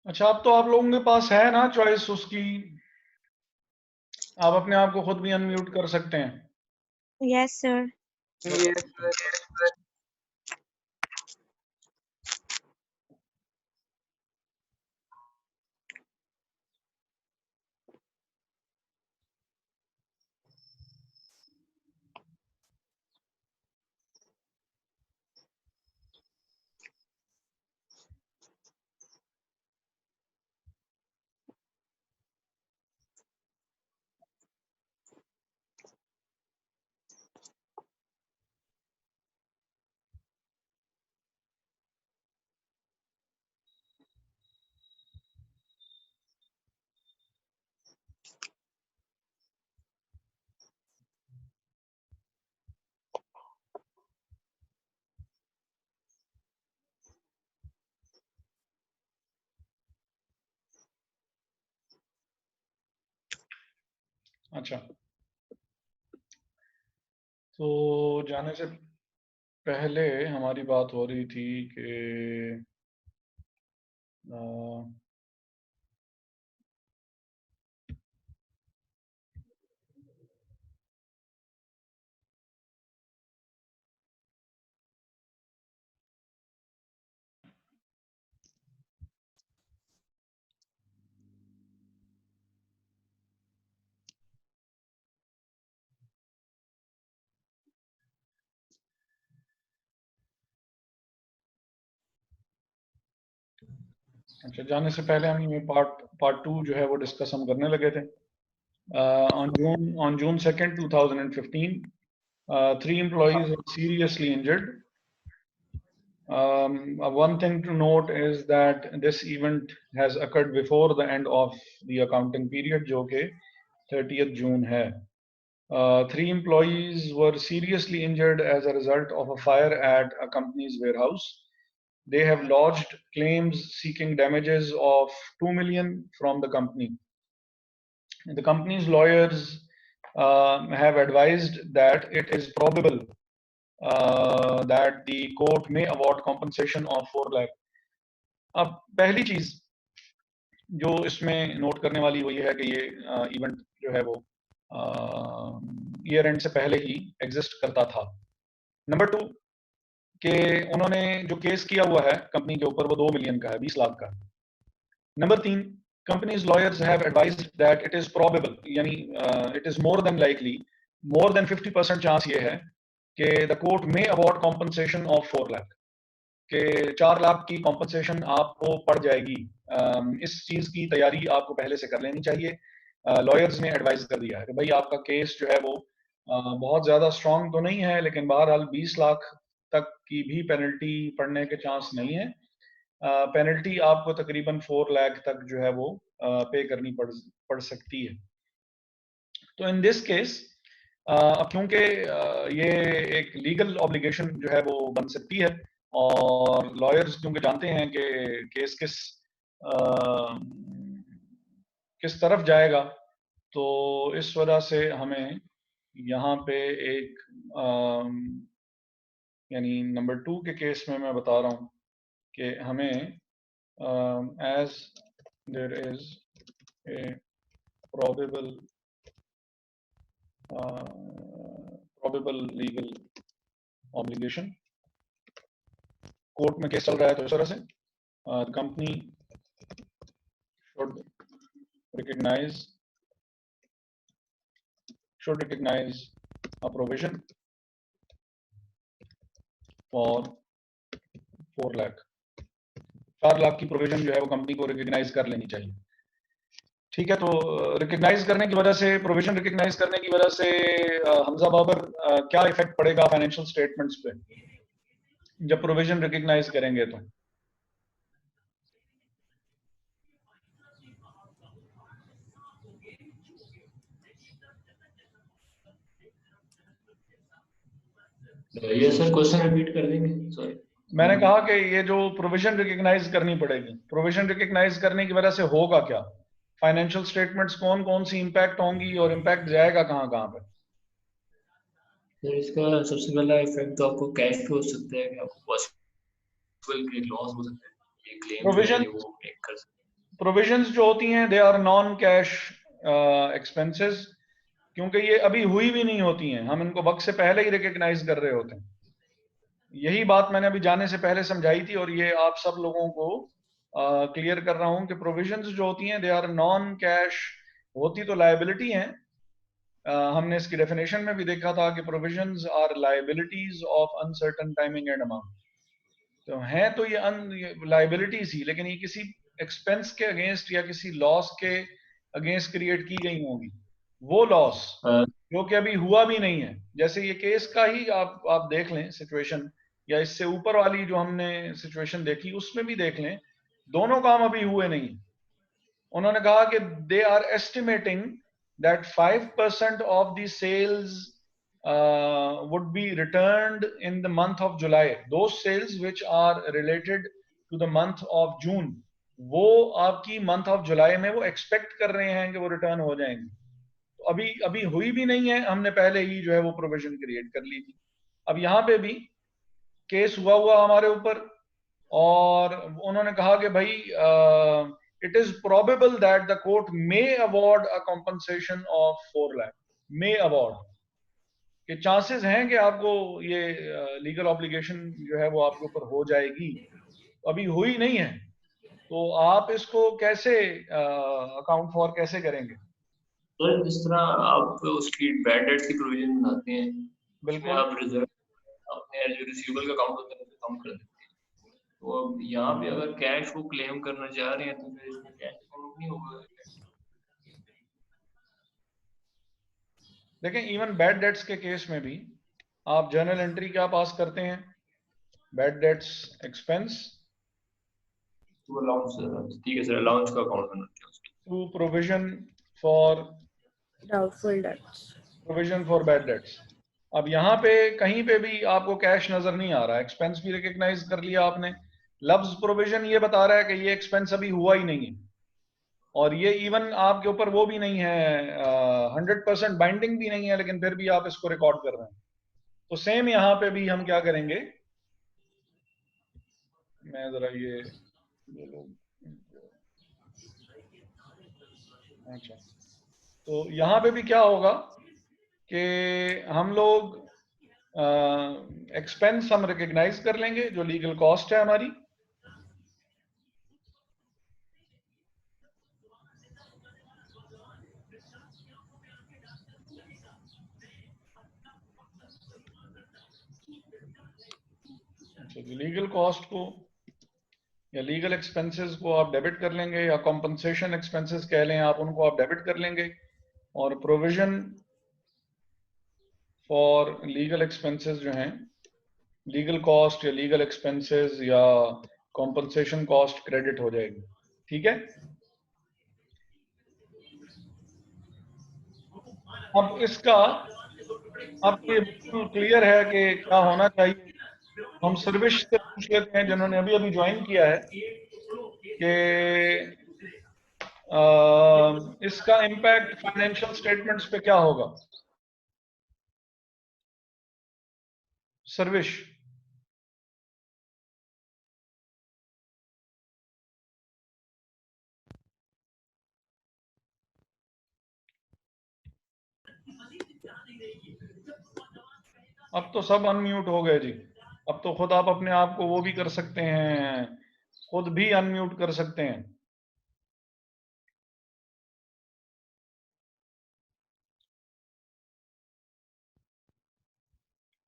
अच्छा, अब तो आप लोगों के पास है ना चॉइस उसकी, आप अपने आप को खुद भी अनम्यूट कर सकते हैं। Yes sir. Yes sir. अच्छा, तो जाने से पहले हमारी बात हो रही थी कि अच्छा, जाने से पहले हम ये पार्ट 2 जो है वो डिस्कस हम करने लगे थे। on June 2nd 2015 3 employees were seriously injured. One thing to note is that this event has occurred before the end of the accounting period, जो कि 30th June है। 3 employees were seriously injured as a result of a fire at a company's warehouse. They have lodged claims seeking damages of 2 million from the company. The company's lawyers have advised that it is probable that the court may award compensation of 4 lakh. अब पहली चीज जो इसमें note करने वाली वो ये है कि ये इवेंट जो है वो ईयर एंड से पहले ही एग्जिस्ट करता था। नंबर 2 कि उन्होंने जो केस किया हुआ है कंपनी के ऊपर वो 2 मिलियन का है, 20 लाख का। Number 3, company's lawyers have advised that it is probable, यानी it is more than likely, more than 50% chance ये है कि the court may award compensation of 4 lakh, कि 4 लाख की compensation आपको पड़ जाएगी। इस चीज की तैयारी आपको पहले से कर लेनी चाहिए। लॉयर्स ने एडवाइस कर दिया है कि भाई आपका केस जो है वो बहुत ज्यादा स्ट्रांग तो नहीं है, लेकिन बहरहाल 20 लाख तक की भी पेनल्टी पड़ने के चांस नहीं है। पेनल्टी आपको तकरीबन 4 लाख तक जो है वो पे करनी पड़ सकती है। तो इन दिस केस क्योंकि ये एक लीगल ऑब्लिगेशन जो है वो बन सकती है और लॉयर्स क्योंकि जानते हैं कि केस किस तरफ जाएगा, तो इस वजह से हमें यहाँ पे एक यानी नंबर 2 के केस में मैं बता रहा हूँ कि हमें as there is a probable legal obligation, court में केस चल रहा है तो इस तरह से company should recognize a provision for 4 lakh. 4 lakh की प्रोविजन जो है वो कंपनी को रिकग्नाइज कर लेनी चाहिए। ठीक है, तो रिकग्नाइज करने की वजह से, प्रोविजन रिकग्नाइज करने की वजह से हमजा बाबर क्या इफेक्ट पड़ेगा फाइनेंशियल स्टेटमेंट्स पे जब प्रोविजन रिकग्नाइज करेंगे तो? ये सर क्वेश्चन रिपीट कर देंगे, सॉरी। मैंने कहा कि ये जो प्रोविजन रिकग्नाइज करनी पड़ेगी, प्रोविजन रिकग्नाइज करने की वजह से होगा क्या, फाइनेंशियल स्टेटमेंट्स कौन कौन सी इंपैक्ट होंगी और इंपैक्ट जाएगा कहाँ कहाँ पे? सर इसका सबसे पहला इफेक्ट तो आपको कैश पे हो सकता है कि आपको पॉसिबल के लॉस हो सकता है, ये क्लेम जो है प्रोविजन वो मेक कर सकते प्रोविजंस जो होती हैं they are non cash expenses, क्योंकि ये अभी हुई भी नहीं होती हैं, हम इनको वक्त से पहले ही रिकग्नाइज कर रहे होते हैं। यही बात मैंने अभी जाने से पहले समझाई थी और ये आप सब लोगों को क्लियर कर रहा हूं कि प्रोविजंस जो होती हैं दे आर नॉन कैश, होती तो लायबिलिटी हैं। हमने इसकी डेफिनेशन में भी देखा था कि provisions are liabilities of uncertain timing and amount. तो हैं तो ये लायबिलिटीज ही, लेकिन ये किसी एक्सपेंस के अगेंस्ट या किसी लॉस के अगेंस्ट क्रिएट की गई होंगी। वो लॉस जो कि अभी हुआ भी नहीं है, जैसे ये केस का ही आप देख लें सिचुएशन, या इससे ऊपर वाली जो हमने सिचुएशन देखी उसमें भी देख लें, दोनों काम अभी हुए नहीं। उन्होंने कहा कि they are estimating that 5% of the sales would be returned in the month of July. Those sales which are related to the month of June, वो आपकी मंथ ऑफ जुलाई में वो एक्सपेक्ट कर रहे हैं कि वो रिटर्न हो जाएंगे। तो अभी अभी हुई भी नहीं है, हमने पहले ही जो है वो प्रोविजन क्रिएट कर ली थी। अब यहाँ पे भी केस हुआ हमारे ऊपर, और उन्होंने कहा कि भाई it is probable that the court may award a compensation of 4 lakh, may award के चांसेस हैं कि आपको ये लीगल ऑब्लिगेशन जो है वो आपके ऊपर हो जाएगी। अभी हुई नहीं है, तो आप इसको कैसे अकाउंट फॉर कैसे करेंगे? तो जिस तरह आप उसकी बैड डेट की प्रोविजन बनाते हैं, उसमें बिल्कुल आप रिजर्व अपने जो रिसीवेबल का अकाउंट होता है उसे कम कर देते हैं। तो अब यहाँ पे अगर कैश को क्लेम करना चाह रहे हैं तो फिर इसमें कैश अकाउंट नहीं होगा। देखें, इवन बैड डेट्स के केस में भी आप जर्नल एंट्री क्या पास करते हैं? बैड डेट्स एक्सपेंस तो अलाउंस, ठीक है सर, अलाउंस का अकाउंट बनाते हैं उसके to provision for Doubtful debts. Provision for bad debts. अब यहाँ पे कहीं पे भी आपको कैश नजर नहीं आ रहा, एक्सपेंस भी रिकग्नाइज कर लिया आपने, लफ्ज प्रोविजन ये बता रहा है कि ये एक्सपेंस अभी हुआ ही नहीं है, और ये इवन आपके ऊपर वो भी नहीं है, 100% बाइंडिंग भी नहीं है, लेकिन फिर भी आप इसको रिकॉर्ड कर रहे हैं। तो सेम यहाँ पे भी हम क्या करेंगे, मैं जरा ये अच्छा, तो यहाँ पे भी क्या होगा कि हम लोग एक्सपेंस हम रिकग्नाइज कर लेंगे जो लीगल कॉस्ट है हमारी, लीगल कॉस्ट को या लीगल एक्सपेंसेस को आप डेबिट कर लेंगे, या कॉम्पनसेशन एक्सपेंसेस कह लें आप, उनको आप डेबिट कर लेंगे, और प्रोविजन फॉर लीगल एक्सपेंसेस जो हैं, लीगल कॉस्ट या लीगल एक्सपेंसेस या कॉम्पनसेशन कॉस्ट क्रेडिट हो जाएगी। ठीक है, अब इसका आपको ये बिल्कुल क्लियर है कि क्या होना चाहिए। हम सर्विस से पूछ लेते हैं जिन्होंने अभी अभी ज्वाइन किया है कि इसका इम्पैक्ट फाइनेंशियल स्टेटमेंट्स पे क्या होगा। सर्विस, अब तो सब अनम्यूट हो गए जी। अब तो खुद आप अपने आप को वो भी कर सकते हैं, खुद भी अनम्यूट कर सकते हैं।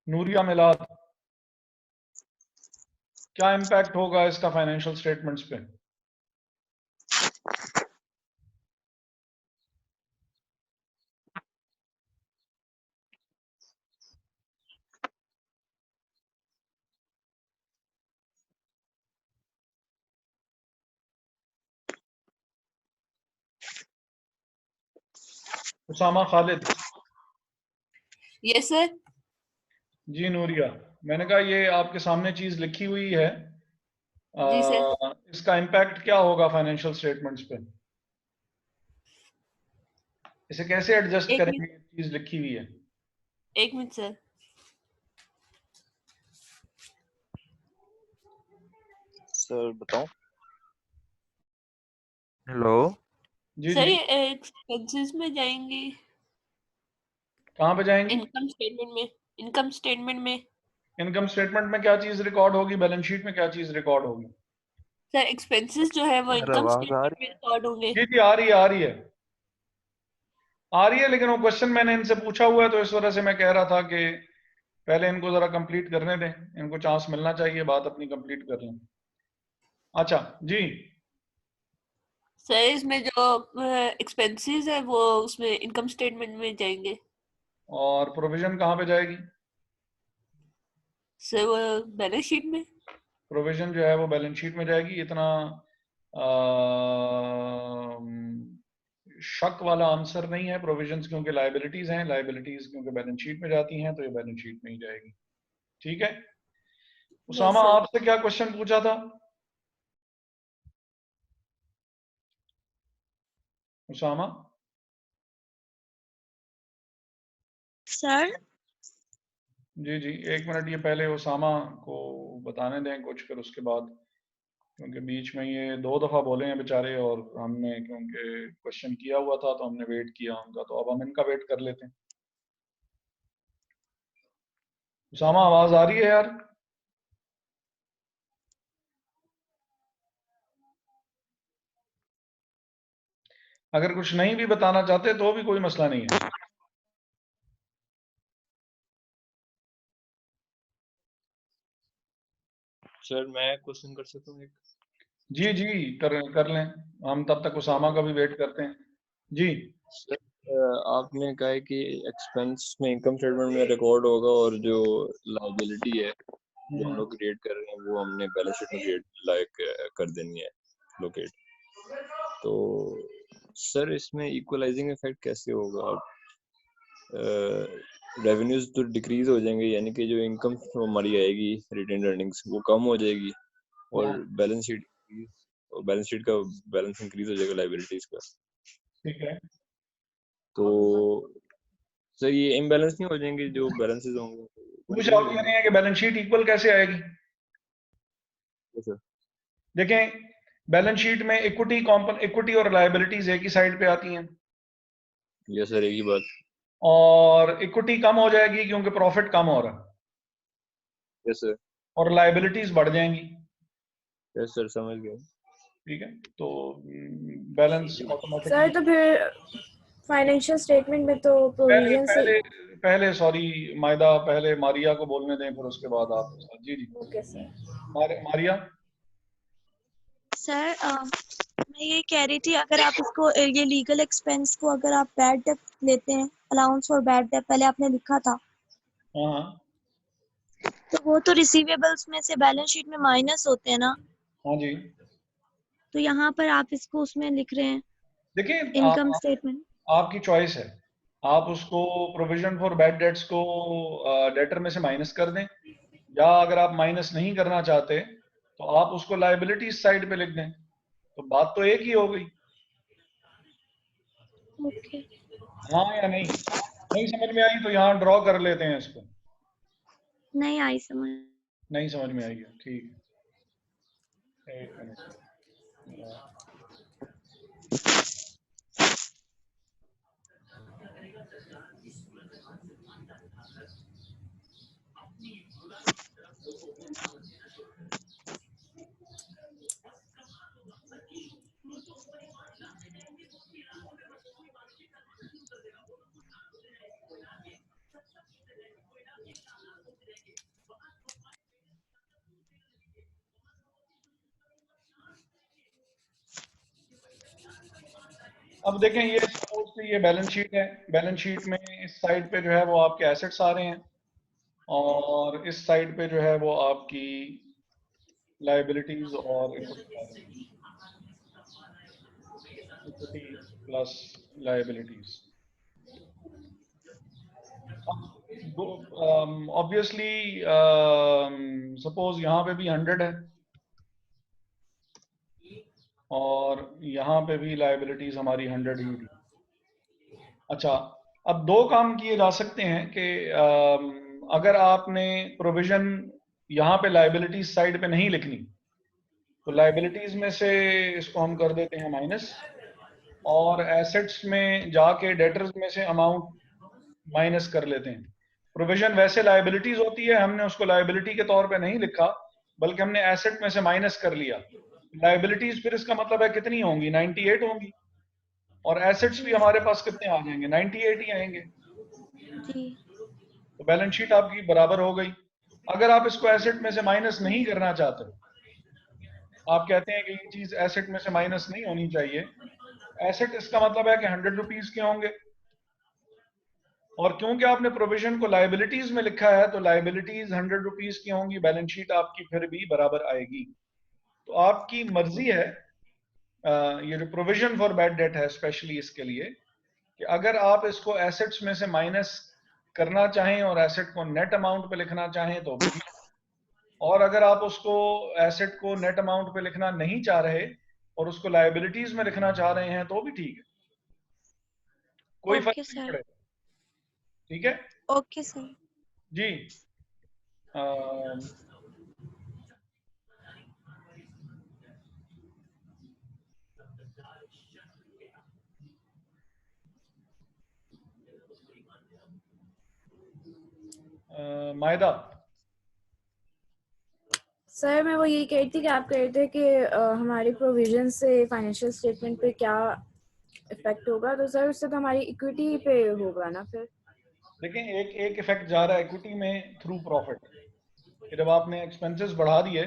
नूरिया मिलाद, क्या इम्पैक्ट होगा इसका फाइनेंशियल स्टेटमेंट्स पे? उसामा खालिद। Yes sir. जी नूरिया, मैंने कहा ये आपके सामने चीज लिखी हुई है, जी सर। इसका इम्पैक्ट क्या होगा फाइनेंशियल स्टेटमेंट्स पे? इसे कैसे एडजस्ट एक करेंगे, मिनट, ये चीज लिखी हुई है। एक मिनट सर। सर बताओ। हेलो। जी सर जी, ये एक्सपेंसेस में जाएंगी, कहाँ पे जाएंगी? इनकम स्टेटमेंट में, इनकम स्टेटमेंट में। इनकम स्टेटमेंट में क्या चीज रिकॉर्ड होगी, बैलेंस शीट में क्या चीज रिकॉर्ड होगी? सर एक्सपेंसेस जो है वो सर इनकम आवाज आ स्टेटमेंट रही में रिकॉर्ड होंगे। जी जी, आ रही है आ रही है आ रही है, लेकिन वो क्वेश्चन मैंने इनसे पूछा हुआ है, तो इस वजह से मैं कह रहा था कि पहले इनको जरा कंप्लीट करने दें, इनको चांस मिलना चाहिए, बात अपनी कंप्लीट कर लें। अच्छा जी, सर इसमें जो एक्सपेंसेस है वो उसमें इनकम स्टेटमेंट में जाएंगे। और प्रोविजन कहाँ पे जाएगी? सर वो बैलेंस शीट में। प्रोविजन जो है वो बैलेंस शीट में जाएगी। इतना शक वाला आंसर नहीं है। प्रोविजंस क्योंकि लायबिलिटीज हैं, लायबिलिटीज क्योंकि बैलेंस शीट में जाती हैं, तो ये बैलेंस शीट में ही जाएगी। ठीक है। उसामा, सर आपसे क्या क्वेश्चन पूछा था? उसामा, सर जी जी, एक मिनट, ये पहले उसामा को बताने दें कुछ, फिर उसके बाद, क्योंकि बीच में ये 2 दफा बोले हैं बेचारे, और हमने क्योंकि क्वेश्चन किया हुआ था तो हमने वेट किया उनका, तो अब हम इनका वेट कर लेते हैं। उसामा, आवाज आ रही है यार? अगर कुछ नहीं भी बताना चाहते तो भी कोई मसला नहीं है। सर मैं क्वेश्चन कर सकता हूँ एक? जी जी, कर लें, हम तब तक उसामा का भी वेट करते हैं। जी सर आपने कहा है कि एक्सपेंस में इनकम स्टेटमेंट में रिकॉर्ड होगा, और जो लायबिलिटी है जो हम लोग क्रिएट कर रहे हैं वो हमने बैलेंस शीट में क्रिएट लाइक कर देनी है, लोकेट। तो सर इसमें इक्वलाइजिंग इफेक्ट कैसे होगा? रेवेन्यूज तो डिक्रीज हो जाएंगे, यानी कि जो इनकम हमारी आएगी रिटेन अर्निंग्स वो कम हो जाएगी, और बैलेंस शीट का बैलेंस इंक्रीज हो जाएगा लायबिलिटीज का। ठीक है। तो सर ये इम्बैलेंस नहीं हो जाएंगे जो बैलेंसेस होंगे? पूछ आप कह रहे हैं कि बैलेंस शीट इक्वल कैसे आएगी? सर देखें, बैलेंस शीट में इक्विटी और लायबिलिटीज एक ही साइड पे आती हैं, ये सर एक ही बात। और इक्विटी कम हो जाएगी क्योंकि प्रॉफिट कम हो रहा है, यस सर। और लायबिलिटीज बढ़ जाएंगी। यस सर, समझ गए। ठीक है, तो बैलेंस सर ऑटोमेटिकली तो फिर फाइनेंशियल स्टेटमेंट में तो पहले प्रोविजन से। पहले पहले सॉरी मायदा, पहले मारिया को बोलने दें, फिर उसके बाद आप। जी जी, ओके सर। मारिया। सर मैं ये कह रही थी, अगर आप इसको ये लीगल एक्सपेंस को अगर आप बैड डेट लेते हैं, अलाउंस फॉर बैड डेट पहले आपने लिखा था, हाँ हाँ तो वो तो रिसीवेबल्स में से बैलेंस शीट में माइनस होते हैं ना, हाँ जी। तो यहाँ पर आप इसको उसमें लिख रहे हैं देखिए, इनकम स्टेटमेंट। आपकी चॉइस है। आप उसको प्रोविजन फॉर बैड डेट्स को डेटर में से माइनस कर दें, या अगर आप माइनस नहीं करना चाहते तो आप उसको लायबिलिटी साइड पे लिख दें, तो बात तो एक ही हो गई। ओके। हाँ या नहीं? नहीं समझ में आई तो यहाँ ड्रॉ कर लेते हैं इसको। नहीं आई समझ। नहीं समझ में आई है, ठीक है, एक मिनट। अब देखें, ये सपोज ये बैलेंस शीट है। बैलेंस शीट में इस साइड पे जो है वो आपके एसेट्स आ रहे हैं, और इस साइड पे जो है वो आपकी लायबिलिटीज और equity plus liabilities. Obviously suppose यहाँ पे भी 100 है, और यहाँ पे भी लायबिलिटीज हमारी 100 ही थी। अच्छा, अब 2 काम किए जा सकते हैं कि अगर आपने प्रोविजन यहाँ पे लायबिलिटीज साइड पे नहीं लिखनी, तो लाइबिलिटीज में से इसको हम कर देते हैं माइनस, और एसेट्स में जाके डेटर्स में से अमाउंट माइनस कर लेते हैं। प्रोविजन वैसे लाइबिलिटीज होती है, हमने उसको लाइबिलिटी के तौर पे नहीं लिखा, बल्कि हमने एसेट में से माइनस कर लिया। लाइबिलिटीज फिर इसका मतलब है कितनी होंगी, 98 होंगी, और एसेट्स भी हमारे पास कितने आ जाएंगे, 98 ही आएंगे। जी तो बैलेंस शीट आपकी बराबर हो गई। अगर आप इसको एसेट में से माइनस नहीं करना चाहते, आप कहते हैं कि ये चीज एसेट में से माइनस नहीं होनी चाहिए, एसेट इसका मतलब है कि 100 रुपीज के होंगे, और क्योंकि आपने प्रोविजन को लाइबिलिटीज में लिखा है तो लाइबिलिटीज 100 रुपीज की होंगी, बैलेंस शीट आपकी फिर भी बराबर आएगी। तो आपकी मर्जी है, ये जो प्रोविजन फॉर बैड डेट है स्पेशली इसके लिए, कि अगर आप इसको एसेट्स में से माइनस करना चाहें और एसेट को नेट अमाउंट पे लिखना चाहें तो भी, और अगर आप उसको एसेट को नेट अमाउंट पे लिखना नहीं चाह रहे और उसको लाइबिलिटीज में लिखना चाह रहे हैं तो भी ठीक है, कोई फर्क ओके नहीं सर। पड़ेगा। ठीक है ओके सर। जी। मायदा, सर मैं वो यही कह रही थी कि आप कह रहे थे कि हमारी प्रोविजन से फाइनेंशियल स्टेटमेंट पे क्या इफेक्ट होगा, तो सर उससे तो हमारी इक्विटी पे होगा ना फिर। लेकिन एक इफेक्ट जा रहा है इक्विटी में थ्रू प्रॉफिट, कि जब आपने एक्सपेंसेस बढ़ा दिए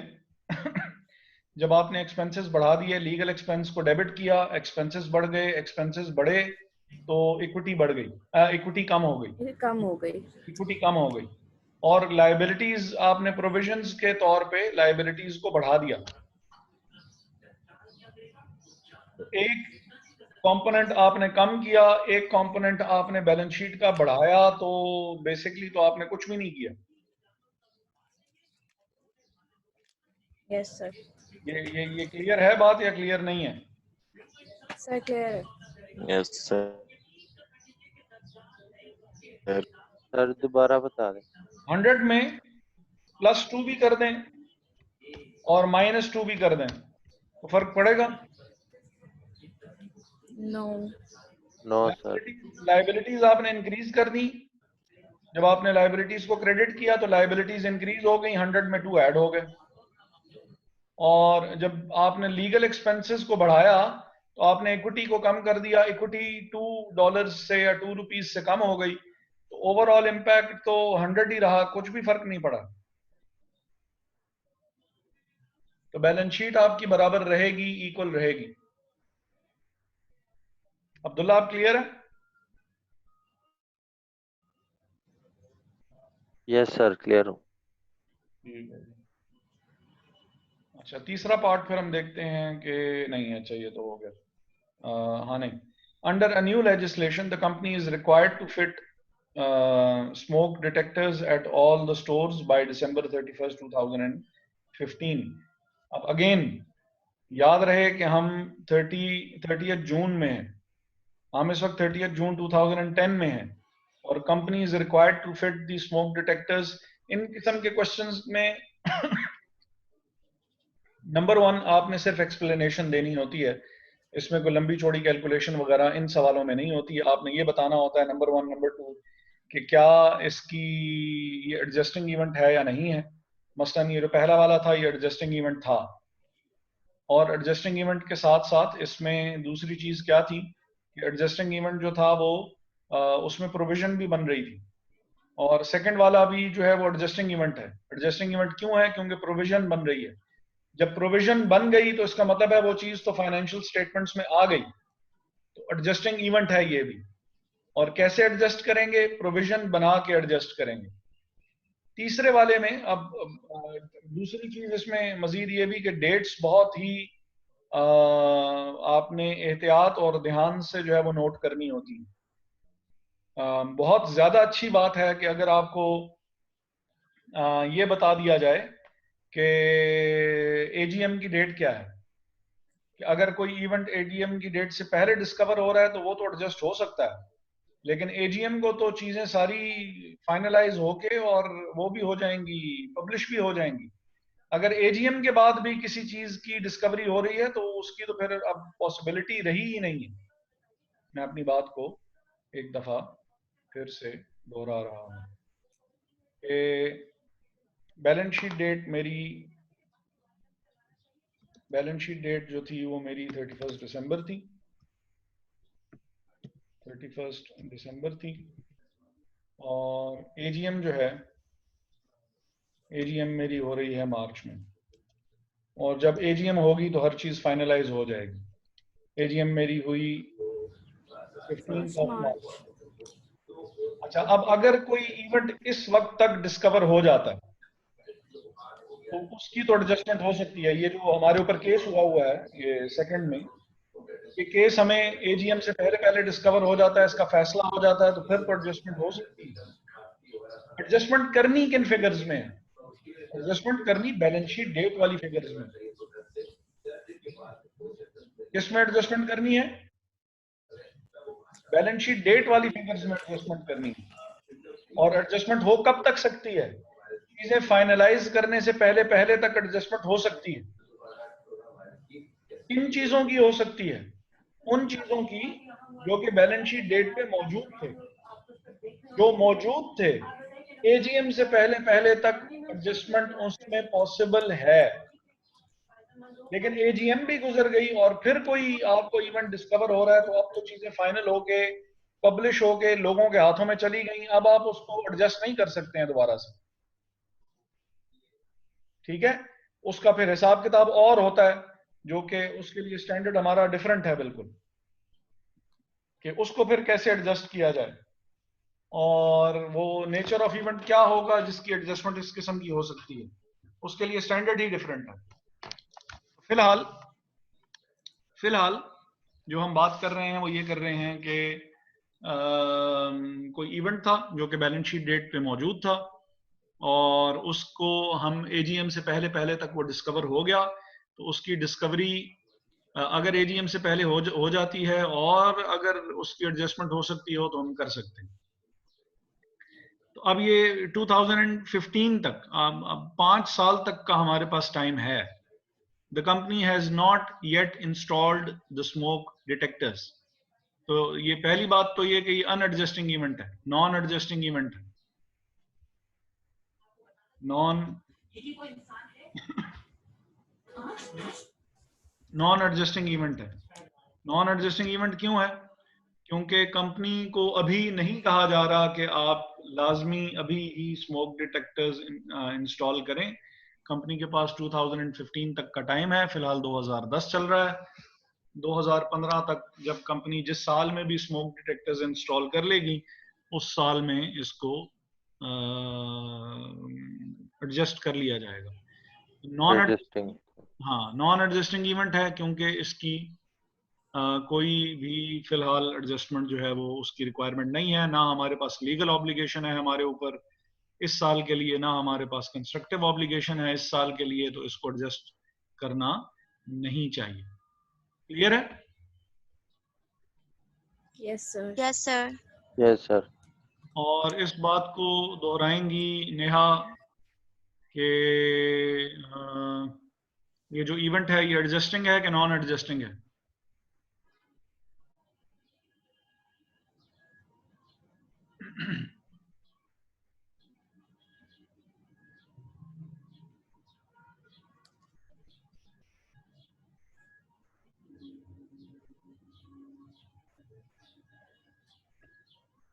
जब आपने एक्सपेंसेस बढ़ा दिए, लीगल एक्सपेंस को डेबिट किया, एक्सपेंसेस बढ़ गए, एक्सपेंसेस बढ़े तो इक्विटी बढ़ गई, इक्विटी कम हो गई, ये कम हो गई। इक्विटी कम हो गई, और लाइबिलिटीज आपने प्रोविजंस के तौर पे लाइबिलिटीज को बढ़ा दिया। तो एक कंपोनेंट आपने कम किया, एक कंपोनेंट आपने बैलेंस शीट का बढ़ाया, तो बेसिकली तो आपने कुछ भी नहीं किया। Yes sir. ये क्लियर है बात या क्लियर नहीं है? सर क्लियर है। Yes sir. सर दोबारा बता दें। 100 में +2 भी कर दें और -2 भी कर दें तो फर्क पड़ेगा? नो। No sir. लाइबिलिटीज आपने इंक्रीज कर दी, जब आपने लाइबिलिटीज को क्रेडिट किया तो लाइबिलिटीज इंक्रीज हो गई, 100 में 2 ऐड हो गए, और जब आपने लीगल एक्सपेंसेस को बढ़ाया तो आपने इक्विटी को कम कर दिया, इक्विटी $2 से या 2 रुपीज से कम हो गई, तो ओवरऑल इंपैक्ट तो 100 ही रहा, कुछ भी फर्क नहीं पड़ा। तो बैलेंस शीट आपकी बराबर रहेगी, इक्वल रहेगी। अब्दुल्ला आप क्लियर है? यस सर क्लियर हूँ। अच्छा, तीसरा पार्ट फिर हम देखते हैं कि नहीं, अच्छा ये तो हो गया। हाँ नहीं, under a new legislation the company is required to fit smoke detectors at all the stores by December 31, 2015। अब अगेन याद रहे कि हम 30 जून में हैं, हम इस वक्त 30 जून 2010 में हैं, और company is required to fit the smoke detectors. इन किस्म के क्वेश्चंस में नंबर 1 आपने सिर्फ एक्सप्लेनेशन देनी होती है, इसमें कोई लंबी चौड़ी कैलकुलेशन वगैरह इन सवालों में नहीं होती। आपने ये बताना होता है नंबर 1, नंबर 2 कि क्या इसकी ये एडजस्टिंग इवेंट है या नहीं है। मसलन ये जो पहला वाला था ये एडजस्टिंग इवेंट था, और एडजस्टिंग इवेंट के साथ साथ इसमें दूसरी चीज क्या थी कि एडजस्टिंग इवेंट जो था वो उसमें प्रोविजन भी बन रही थी, और सेकंड वाला भी जो है वो एडजस्टिंग इवेंट है। एडजस्टिंग इवेंट क्यों है? क्योंकि प्रोविजन बन रही है। जब प्रोविजन बन गई तो इसका मतलब है वो चीज तो फाइनेंशियल स्टेटमेंट्स में आ गई, तो एडजस्टिंग इवेंट है ये भी। और कैसे एडजस्ट करेंगे? प्रोविजन बना के एडजस्ट करेंगे। तीसरे वाले में अब दूसरी चीज इसमें मजीद ये भी कि डेट्स बहुत ही आपने एहतियात और ध्यान से जो है वो नोट करनी होती है। बहुत ज्यादा अच्छी बात है कि अगर आपको ये बता दिया जाए कि एजीएम की डेट क्या है, कि अगर कोई इवेंट एजीएम की डेट से पहले डिस्कवर हो रहा है तो वो तो एडजस्ट हो सकता है, लेकिन एजीएम को तो चीजें सारी फाइनलाइज होके और वो भी हो जाएंगी, पब्लिश भी हो जाएंगी। अगर एजीएम के बाद भी किसी चीज की डिस्कवरी हो रही है तो उसकी तो फिर अब पॉसिबिलिटी रही ही नहीं है। मैं अपनी बात को एक दफा फिर से दोहरा रहा हूं कि बैलेंस शीट डेट जो थी वो मेरी 31 दिसंबर थी, 31 दिसंबर थी। और एजीएम जो है, एजीएम मेरी हो रही है मार्च में, और जब एजीएम होगी तो हर चीज फाइनलाइज हो जाएगी। एजीएम मेरी हुई 15 ऑफ मार्च। अच्छा, अब अगर कोई इवेंट इस वक्त तक डिस्कवर हो जाता है तो उसकी तो एडजस्टमेंट हो सकती है। ये जो हमारे ऊपर केस हुआ है ये सेकंड में, ये केस हमें एजीएम से पहले डिस्कवर हो जाता है, इसका फैसला हो जाता है, तो फिर तो एडजस्टमेंट हो सकती है। एडजस्टमेंट करनी किन फिगर्स में है? एडजस्टमेंट करनी बैलेंस शीट डेट वाली फिगर्स में। किसमें एडजस्टमेंट करनी है? बैलेंस शीट डेट वाली फिगर्स में एडजस्टमेंट करनी है। और एडजस्टमेंट हो कब तक सकती है? चीजें फाइनलाइज करने से पहले तक एडजस्टमेंट हो सकती है। किन चीजों की हो सकती है? उन चीजों की जो कि बैलेंस शीट डेट पे मौजूद थे, जो मौजूद थे एजीएम से पहले तक एडजस्टमेंट उसमें पॉसिबल है। लेकिन एजीएम भी गुजर गई और फिर कोई आपको इवेंट डिस्कवर हो रहा है तो अब तो चीजें फाइनल होके पब्लिश होके लोगों के हाथों में चली गई, अब आप उसको एडजस्ट नहीं कर सकते हैं दोबारा से। ठीक है, उसका फिर हिसाब किताब और होता है, जो कि उसके लिए स्टैंडर्ड हमारा डिफरेंट है बिल्कुल, कि उसको फिर कैसे एडजस्ट किया जाए और वो नेचर ऑफ इवेंट क्या होगा जिसकी एडजस्टमेंट इस किस्म की हो सकती है, उसके लिए स्टैंडर्ड ही डिफरेंट है। फिलहाल जो हम बात कर रहे हैं वो ये कर रहे हैं कि कोई इवेंट था जो कि बैलेंस शीट डेट पे मौजूद था और उसको हम एजीएम से पहले तक वो डिस्कवर हो गया, तो उसकी डिस्कवरी अगर एजीएम से पहले हो जाती है और अगर उसकी एडजस्टमेंट हो सकती हो तो हम कर सकते हैं। तो अब ये 2015 तक, अब 5 साल तक का हमारे पास टाइम है। The company has not yet installed the smoke detectors. तो ये पहली बात तो ये कि ये अनएडजस्टिंग इवेंट है, नॉन एडजस्टिंग इवेंट है, नॉन एडजस्टिंग इवेंट है। नॉन एडजस्टिंग इवेंट क्यों है? क्योंकि कंपनी को अभी नहीं कहा जा रहा कि आप लाजमी अभी ही स्मोक डिटेक्टर्स इंस्टॉल करें। कंपनी के पास 2015 तक का टाइम है, फिलहाल 2010 चल रहा है। 2015 तक जब कंपनी जिस साल में भी स्मोक डिटेक्टर्स इंस्टॉल कर लेगी उस साल में इसको एडजस्ट कर लिया जाएगा। नॉन एडजस्टिंग इवेंट है क्योंकि इसकी कोई भी फिलहाल एडजस्टमेंट जो है वो उसकी रिक्वायरमेंट नहीं है, ना हमारे पास लीगल ऑब्लिगेशन है हमारे ऊपर इस साल के लिए, ना हमारे पास कंस्ट्रक्टिव ऑब्लिगेशन है इस साल के लिए, तो इसको एडजस्ट करना नहीं चाहिए। क्लियर है? Yes sir. Yes sir. Yes sir. और इस बात को दोहराएंगी नेहा कि ये जो इवेंट है ये एडजस्टिंग है कि नॉन एडजस्टिंग है?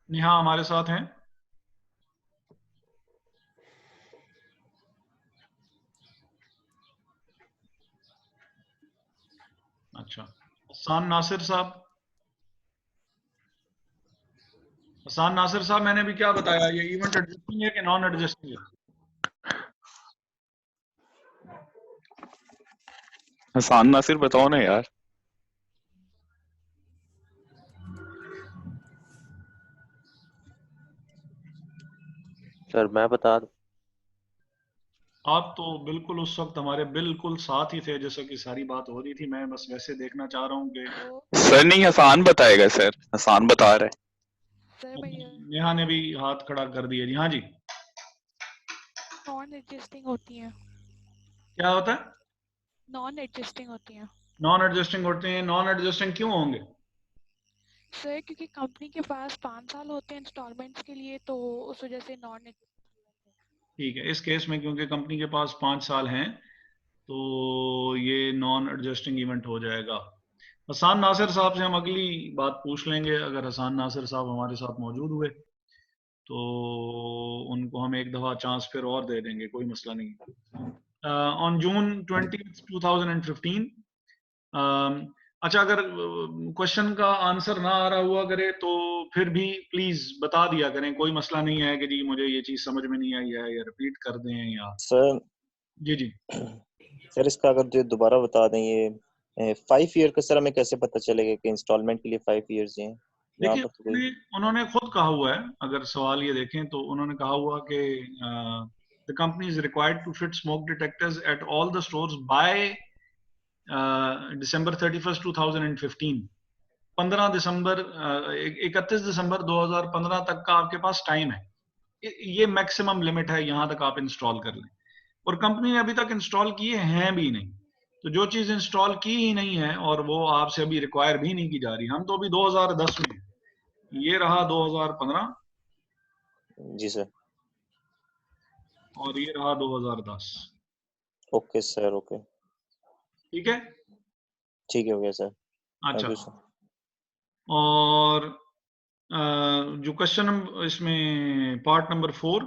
नेहा हमारे साथ हैं? अच्छा, हसन नासिर साहब, हसन नासिर साहब, मैंने भी क्या बताया, ये इवेंट एडजस्टिंग है कि नॉन एडजस्टिंग है? हसन नासिर बताओ ना यार। सर मैं बता दूं? आप तो बिल्कुल उस वक्त हमारे बिल्कुल साथ ही थे, जैसे कि सारी बात हो रही थी। मैं बस वैसे देखना चाह रहा हूँ कि सर नहीं, हसन बताएगा सर, हसन बता रहा है। नेहा ने भी हाथ खड़ा कर दिया जी। हाँ जी, नॉन एडजस्टिंग होती है। क्या होता है? नॉन एडजस्टिंग होती हैं नॉन एडजस्टिंग होते हैं। नॉन एडजस्टिंग क्यों होंगे? सर, क्योंकि कंपनी के पास 5 साल होते हैं इंस्टॉलमेंट्स के लिए, तो उस वजह से नॉन। ठीक है, इस केस में क्योंकि कंपनी के पास 5 साल हैं तो ये नॉन एडजस्टिंग इवेंट हो जाएगा। हसन नासिर साहब से हम अगली बात पूछ लेंगे, अगर हसन नासिर साहब हमारे साथ मौजूद हुए तो उनको हम एक दफ़ा चांस फिर और दे देंगे, कोई मसला नहीं। ऑन जून 20, 2015, अच्छा, अगर क्वेश्चन का आंसर ना आ रहा हुआ करे तो फिर भी प्लीज बता दिया करें, कोई मसला नहीं है कि जी मुझे ये चीज समझ में नहीं आई है, या रिपीट कर दें या। सर जी जी सर, इसका अगर जो दोबारा बता दें, ये 5 ईयर का सर हमें कैसे पता चलेगा कि इंस्टॉलमेंट के लिए 5 ईयर्स हैं? यहाँ देखिए, पर तो कोई उन्होंने खुद कहा हुआ है, अगर सवाल ये देखें तो उन्होंने कहा हुआ कि the company is required to fit smoke detectors at all the stores by December 31st 2015। 15 दिसंबर 31 दिसंबर 2015 तक का आपके पास टाइम है, ये मैक्सिमम लिमिट है, यहां तक आप इंस्टॉल कर लें। और कंपनी ने अभी तक इंस्टॉल किए हैं भी नहीं, तो जो चीज इंस्टॉल की ही नहीं है और वो आपसे अभी रिक्वायर भी नहीं की जा रही, हम तो अभी 2010 में, ये रहा 2015 जी सर। और ये रहा 2010। ओके सर, ओके, ठीक है, ठीक है, हो गया सर। अच्छा। Thank you sir. और जो क्वेश्चन इसमें part number 4,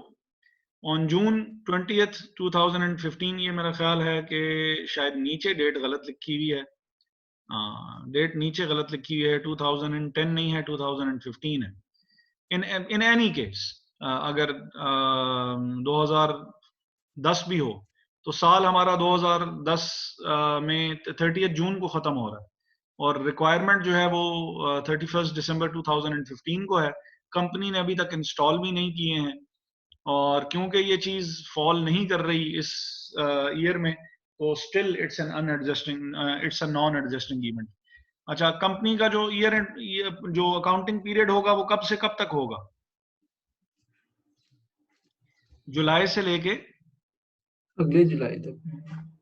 on June 20th 2015, ये मेरा ख्याल है कि शायद नीचे डेट गलत लिखी हुई है, डेट नीचे गलत लिखी हुई है, 2010 नहीं है, 2015 है। इन एनी केस अगर 2010 भी हो तो साल हमारा 2010 में 30 जून को खत्म हो रहा है, और रिक्वायरमेंट जो है वो 31 दिसंबर 2015 को है। कंपनी ने अभी तक इंस्टॉल भी नहीं किए हैं, और क्योंकि ये चीज फॉल नहीं कर रही इस ईयर में, तो still it's an unadjusting, it's a non adjusting event. अच्छा, कंपनी का जो ईयर एंड जो अकाउंटिंग पीरियड होगा वो कब से कब तक होगा? जुलाई से लेके अगले जुलाई तक,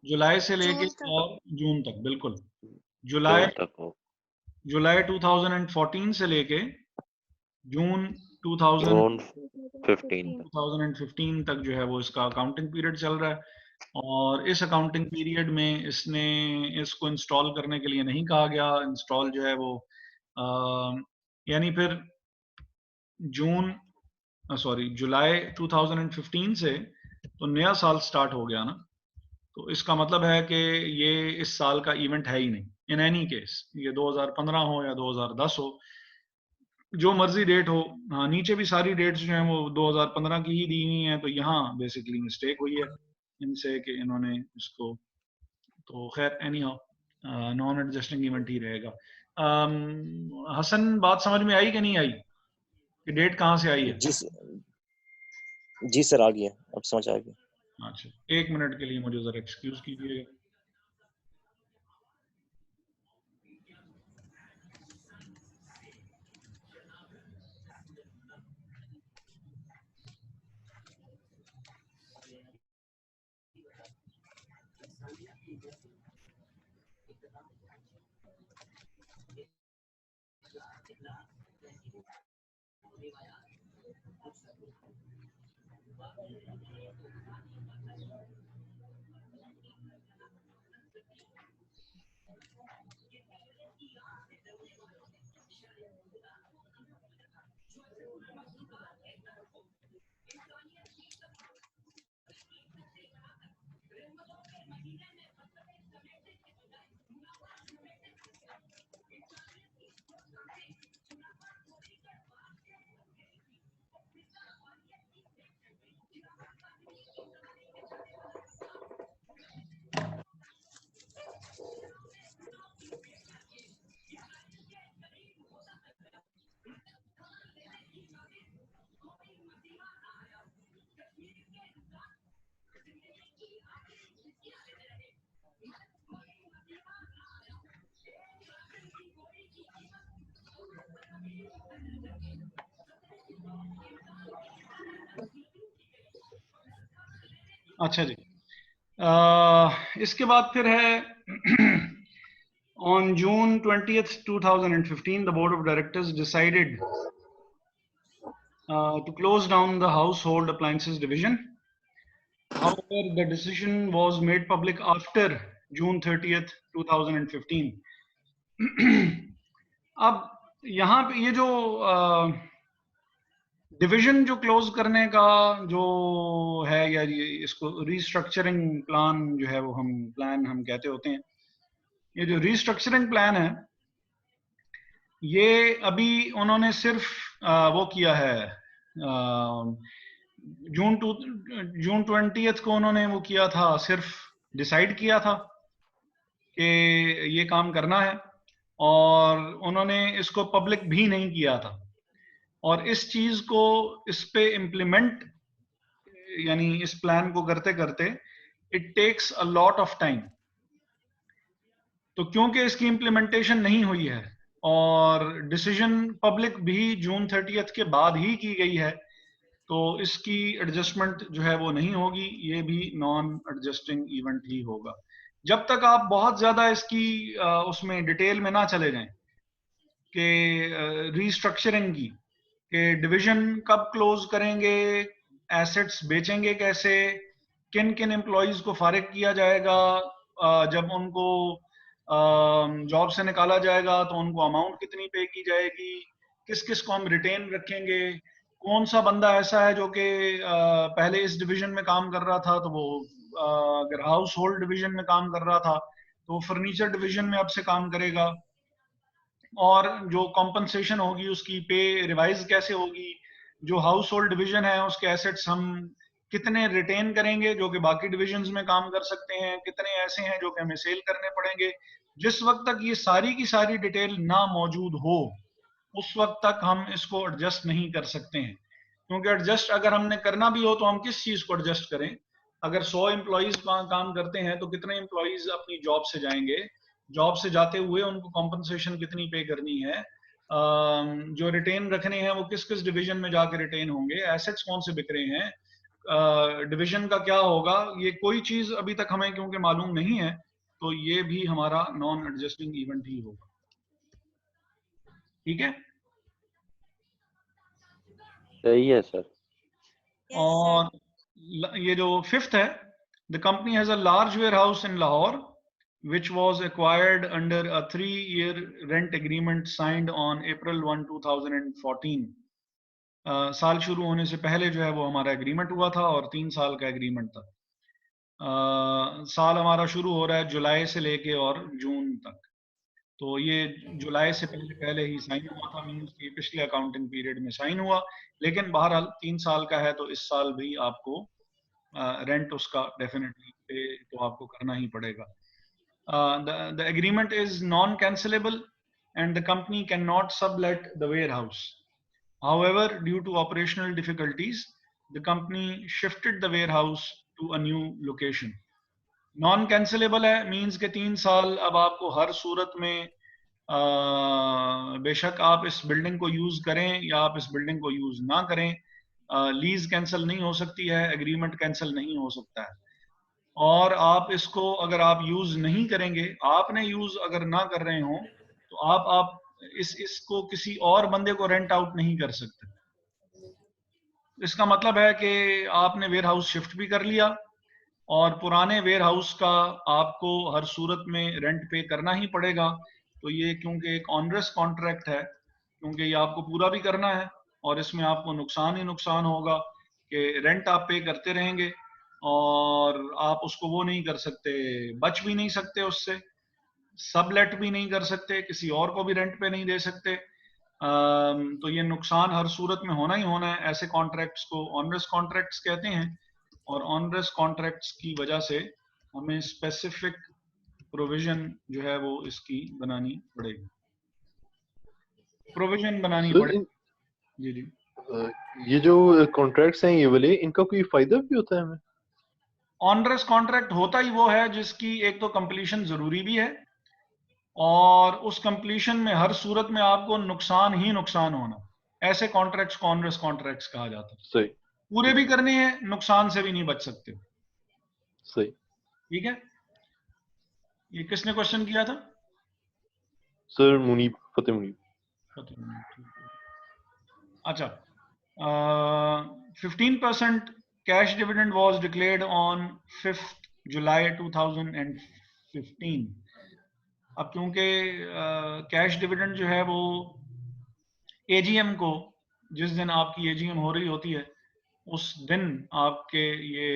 जुलाई से लेके जून तक। और जून तक, बिल्कुल। जुलाई जून तक हो। जुलाई 2014 से लेके जून 2000 जून 15 तक। 2015 तक जो है वो इसका अकाउंटिंग पीरियड चल रहा है, और इस अकाउंटिंग पीरियड में इसको इंस्टॉल करने के लिए नहीं कहा गया। इंस्टॉल जो है वो यानी फिर जुलाई 2015 से तो नया साल स्टार्ट हो गया ना, तो इसका मतलब है कि ये इस साल का इवेंट है ही नहीं। इन एनी केस, ये 2015 हो या 2010 हो, जो मर्जी डेट हो। हाँ, नीचे भी सारी डेट्स जो हैं वो 2015 की ही दी हुई हैं, तो यहाँ बेसिकली मिस्टेक हुई है इनसे कि इन्होंने इसको, तो खैर anyhow non adjusting event ही रहेगा। हसन, बात समझ में आई कि नहीं आई कि डेट कहाँ से आई है? जी सर, आ गया, अब समझ आ गया। अच्छा, 1 मिनट के लिए मुझे जरा एक्सक्यूज कीजिएगा। अच्छा जी, इसके बाद फिर है on June 20th 2015 the board of directors decided to close down the household appliances division. However, the decision was made public after June 30th 2015. अब यहाँ पे ये जो डिवीजन जो क्लोज करने का जो है या ये इसको रीस्ट्रक्चरिंग प्लान जो है वो हम कहते होते हैं। ये जो रीस्ट्रक्चरिंग प्लान है ये अभी उन्होंने सिर्फ वो किया है जून 20th को उन्होंने वो किया था, सिर्फ डिसाइड किया था कि ये काम करना है और उन्होंने इसको पब्लिक भी नहीं किया था। और इस चीज को इस पे इम्प्लीमेंट यानी इस प्लान को करते करते it takes a lot of time. तो क्योंकि इसकी इम्प्लीमेंटेशन नहीं हुई है और डिसीजन पब्लिक भी जून 30th के बाद ही की गई है, तो इसकी एडजस्टमेंट जो है वो नहीं होगी, ये भी नॉन एडजस्टिंग इवेंट ही होगा। जब तक आप बहुत ज्यादा इसकी उसमें डिटेल में ना चले जाएं कि रीस्ट्रक्चरिंग की, कि डिवीजन कब क्लोज करेंगे, एसेट्स बेचेंगे कैसे, किन किन एम्प्लॉइज को फारिग किया जाएगा, जब उनको जॉब से निकाला जाएगा तो उनको अमाउंट कितनी पे की जाएगी, किस किस को हम रिटेन रखेंगे, कौन सा बंदा ऐसा है जो कि पहले इस डिवीजन में काम कर रहा था तो वो अगर हाउस होल्ड डिवीजन में काम कर रहा था तो फर्नीचर डिवीजन में अब से काम करेगा, और जो कॉम्पनसेशन होगी उसकी पे रिवाइज कैसे होगी, जो हाउस होल्ड डिवीजन है उसके एसेट्स हम कितने रिटेन करेंगे जो कि बाकी डिविजन्स में काम कर सकते हैं, कितने ऐसे हैं जो कि हमें सेल करने पड़ेंगे। जिस वक्त तक ये सारी की सारी डिटेल ना मौजूद हो उस वक्त तक हम इसको एडजस्ट नहीं कर सकते हैं, क्योंकि एडजस्ट अगर हमने करना भी हो तो हम किस चीज को एडजस्ट करें। अगर 100 एम्प्लॉइज काम करते हैं तो कितने एम्प्लॉइज अपनी जॉब से जाएंगे, जॉब से जाते हुए उनको कॉम्पनसेशन कितनी पे करनी है, जो रिटेन रखने हैं वो किस किस डिवीजन में जाके रिटेन होंगे, एसेट्स कौन से बिक रहे हैं, डिवीजन का क्या होगा, ये कोई चीज अभी तक हमें क्योंकि मालूम नहीं है, तो ये भी हमारा नॉन एडजस्टिंग इवेंट ही होगा। ठीक है, सही है सर। और ये जो 5th है, the company has a large warehouse in Lahore which was acquired under a 3-year rent agreement signed on April 1, 2014. साल शुरू होने से पहले जो है वो हमारा एग्रीमेंट हुआ था और 3 साल का एग्रीमेंट था। साल हमारा शुरू हो रहा है जुलाई से लेके और जून तक, तो ये जुलाई से पहले ही साइन हुआ था, मीन्स कि पिछले अकाउंटिंग पीरियड में साइन हुआ, लेकिन बहरहाल 3 साल का है तो इस साल भी आपको रेंट उसका डेफिनेटली पे तो आपको करना ही पड़ेगा। The agreement is non-cancelable and the company cannot sublet the warehouse. However, due to operational difficulties, the company shifted the warehouse to a new location. Non-cancelable है, means के 3 साल अब आपको हर सूरत में बेशक आप इस बिल्डिंग को यूज करें या आप इस बिल्डिंग को यूज ना करें, लीज कैंसिल नहीं हो सकती है, एग्रीमेंट कैंसिल नहीं हो सकता है। और आप इसको अगर आप यूज नहीं करेंगे, आपने यूज अगर ना कर रहे हो तो आप इसको किसी और बंदे को रेंट आउट नहीं कर सकते। इसका मतलब है कि आपने वेयर हाउस शिफ्ट भी कर लिया और पुराने वेयर हाउस का आपको हर सूरत में रेंट पे करना ही पड़ेगा। तो ये क्योंकि एक ऑनरस कॉन्ट्रैक्ट है, क्योंकि ये आपको पूरा भी करना है और इसमें आपको नुकसान ही नुकसान होगा कि रेंट आप पे करते रहेंगे और आप उसको वो नहीं कर सकते, बच भी नहीं सकते उससे, सबलेट भी नहीं कर सकते, किसी और को भी रेंट पे नहीं दे सकते। तो ये नुकसान हर सूरत में होना ही होना है। ऐसे कॉन्ट्रैक्ट्स को ऑनरस कॉन्ट्रैक्ट्स कहते हैं और ऑनरस कॉन्ट्रैक्ट्स की वजह से हमें स्पेसिफिक प्रोविजन जो है वो इसकी बनानी पड़ेगी, प्रोविजन बनानी पड़ेगी। जी जी, ये जो कॉन्ट्रैक्ट्स हैं ये वाले, इनका कोई फायदा भी होता है हमें? ऑनरस कॉन्ट्रैक्ट होता ही वो है जिसकी एक तो कंप्लीशन जरूरी भी है और उस कंप्लीशन में हर सूरत में आपको नुकसान ही नुकसान होना, ऐसे कॉन्ट्रैक्ट्स को ऑनरस कॉन्ट्रैक्ट्स कहा जाता है। सही, पूरे भी करने हैं, नुकसान से भी नहीं बच सकते। सही। ठीक है, ये किसने क्वेश्चन किया था? सर मुनीब, फतेह मुनीब। अच्छा, 15% cash dividend was declared on 5th July 2015। अब क्योंकि कैश डिविडेंड जो है वो एजीएम को, जिस दिन आपकी एजीएम हो रही होती है उस दिन आपके ये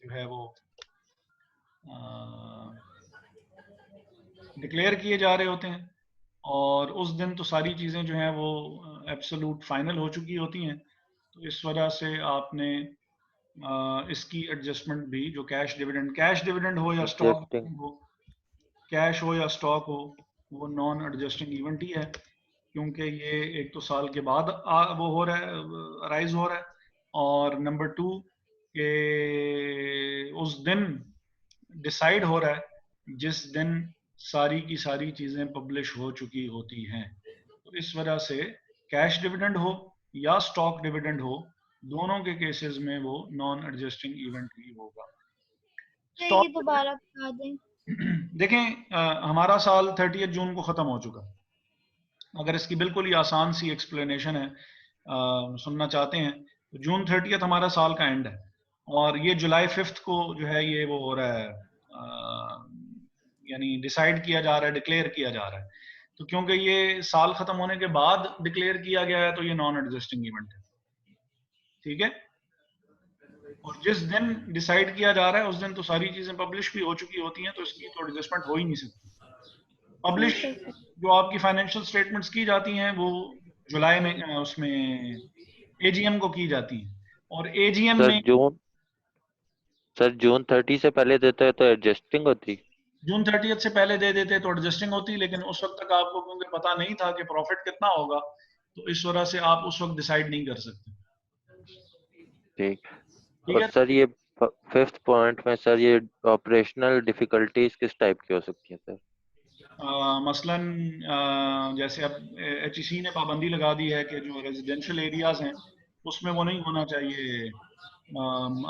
जो है वो डिक्लेयर किए जा रहे होते हैं, और उस दिन तो सारी चीज़ें जो हैं वो एब्सोल्यूट फाइनल हो चुकी होती हैं। तो इस वजह से आपने इसकी एडजस्टमेंट भी, जो कैश डिविडेंड हो या स्टॉक हो, कैश हो या स्टॉक हो, वो नॉन एडजस्टिंग इवेंट ही है, क्योंकि ये एक तो साल के बाद वो हो रहा है, राइज हो रहा है, और नंबर 2 के उस दिन डिसाइड हो रहा है जिस दिन सारी की सारी चीजें पब्लिश हो चुकी होती हैं। तो इस वजह से कैश डिविडेंड हो या स्टॉक डिविडेंड हो, दोनों के केसेस में वो नॉन एडजस्टिंग इवेंट ही होगा। ये दोबारा बता दें। देखें, हमारा साल 30 जून को खत्म हो चुका। अगर इसकी बिल्कुल ही आसान सी एक्सप्लेनेशन है, सुनना चाहते हैं, तो जून 30 हमारा साल का एंड है, और ये जुलाई 5 को जो है ये वो हो रहा है, यानी डिसाइड किया जा रहा है, डिक्लेयर किया जा रहा है। तो क्योंकि ये साल खत्म होने के बाद डिक्लेयर किया गया है, तो ये नॉन एडजस्टिंग इवेंट है, ठीक है। और जिस दिन डिसाइड किया जा रहा है उस दिन तो सारी चीजें पब्लिश भी हो चुकी होती हैं, तो इसकी तो एडजस्टमेंट हो ही नहीं सकती। पब्लिश जो आपकी फाइनेंशियल स्टेटमेंट्स की जाती हैं वो जुलाई में उसमें एजीएम को की जाती हैं, और एजीएम में जून 30 से पहले देते हैं तो एडजस्टिंग होती, जून 30 से पहले दे देते तो एडजस्टिंग होती, लेकिन उस वक्त तक आपको क्योंकि पता नहीं था कि प्रॉफिट कितना होगा, तो इस वजह से आप उस वक्त डिसाइड नहीं कर सकते। ठीक। और सर ये 5th पॉइंट में सर ये ऑपरेशनल डिफिकल्टीज किस टाइप की हो सकती है सर? मसलन जैसे अब HEC ने पाबंदी लगा दी है कि जो रेजिडेंशियल एरियाज हैं उसमें वो नहीं होना चाहिए,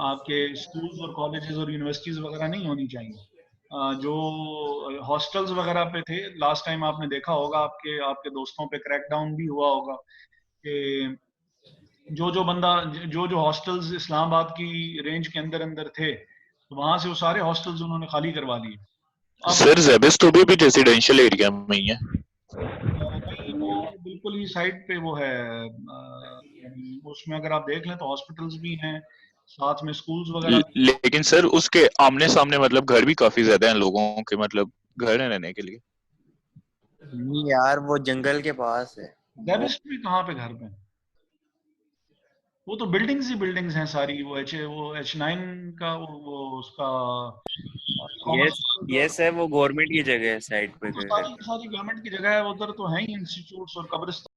आपके स्कूल्स और कॉलेजेस और यूनिवर्सिटीज वगैरह नहीं होनी चाहिए। जो हॉस्टल्स वगैरह पे थे, लास्ट टाइम आपने देखा होगा, आपके दोस्तों पे क्रैकडाउन भी हुआ होगा कि जो हॉस्टल्स इस्लामाबाद की रेंज के अंदर थे, तो वहां से वो सारे हॉस्टल्स उन्होंने खाली करवा लिए। सर ज़ेबिस तो भी रेजिडेंशियल एरिया में ही है। नहीं, वो बिल्कुल ही साइड पे वो है, उसमें अगर आप देख लें तो हॉस्पिटल्स भी हैं, साथ में स्कूल्स वगैरह। लेकिन सर उसके आमने सामने मतलब घर भी काफी ज्यादा हैं लोगों के, मतलब घर रहने के लिए। नहीं यार, वो जंगल के पास है। ज़ेबिस भी कहाँ पे घर पे? वो तो बिल्डिंग्स ही बिल्डिंग्स हैं सारी। वो H9 का वो उसका यस है, वो गवर्नमेंट की जगह है, साइड पे सारी गवर्नमेंट की जगह है, उधर तो है ही इंस्टीट्यूट्स और कब्रिस्तान